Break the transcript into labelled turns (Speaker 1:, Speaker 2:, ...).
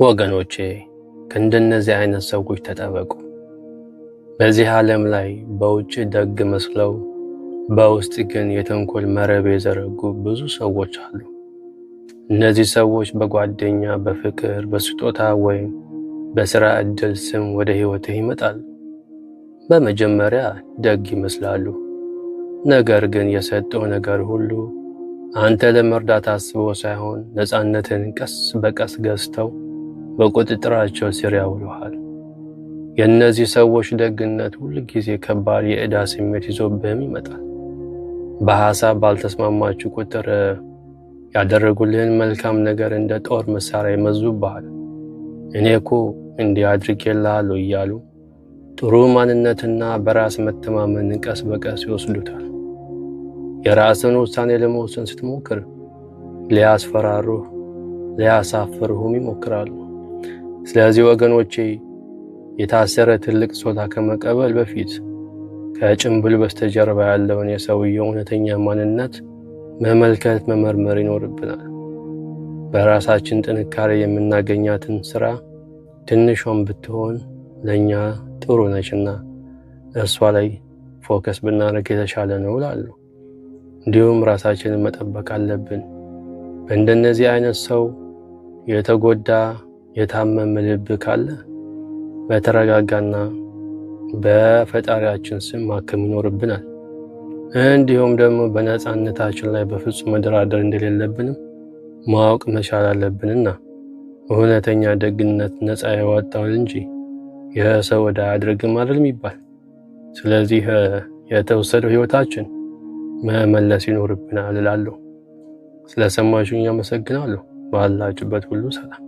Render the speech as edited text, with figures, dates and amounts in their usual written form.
Speaker 1: ወገኖቼ ከእንደነዚህ አይነት ሰዎች ተጠበቁ። በዚህ ዓለም ላይ በውጭ ደግ መስለው በውስጥ ግን የተንኮል መረብ የዘረጉ ብዙ ሰዎች አሉ። እነዚህ ሰዎች በጓደኛ፣ በፍቅር፣ በስጦታ ወይም በሥራ ዕድል ስም ወደ ሕይወትህ ይመጣሉ። በመጀመሪያ ደግ ይመስላሉ፣ ነገር ግን የሰጠው ነገር ሁሉ አንተ ለመርዳት አስበው ሳይሆን ነፃነትን ቀስ በቀስ ገዝተው በቁጥጥራቸው ስር ያውሉሃል። የእነዚህ ሰዎች ደግነት ሁል ጊዜ ከባድ የዕዳ ስሜት ይዞብህም ይመጣል። በሐሳብ ባልተስማማችሁ ቁጥር ያደረጉልህን መልካም ነገር እንደ ጦር መሳሪያ ይመዙብሃል። እኔ እኮ እንዲህ አድርጌልሃለሁ እያሉ ጥሩ ማንነትና በራስ መተማመንን ቀስ በቀስ ይወስዱታል። የራስን ውሳኔ ለመወሰን ስትሞክር ሊያስፈራሩህ፣ ሊያሳፍሩህም ይሞክራሉ። ስለዚህ ወገኖቼ የታሰረ ትልቅ ስጦታ ከመቀበል በፊት ከጭንብል በስተጀርባ ያለውን የሰውየው እውነተኛ ማንነት መመልከት፣ መመርመር ይኖርብናል። በራሳችን ጥንካሬ የምናገኛትን ስራ ትንሿን ብትሆን ለእኛ ጥሩ ነችና እርሷ ላይ ፎከስ ብናደርግ የተሻለ ነው እላለሁ። እንዲሁም ራሳችንን መጠበቅ አለብን። በእንደነዚህ አይነት ሰው የተጎዳ የታመመ ልብ ካለ በተረጋጋና በፈጣሪያችን ስም ማከም ይኖርብናል። እንዲሁም ደግሞ በነፃነታችን ላይ በፍጹም መደራደር እንደሌለብንም ማወቅ መቻል አለብንና እውነተኛ ደግነት ነፃ ያወጣዋል እንጂ የሰው ዕዳ አያድርግም አይደል የሚባል። ስለዚህ የተወሰደው ህይወታችን መመለስ ይኖርብናል እላለሁ። ስለሰማችሁኝ አመሰግናለሁ። ባላችሁበት ሁሉ ሰላም።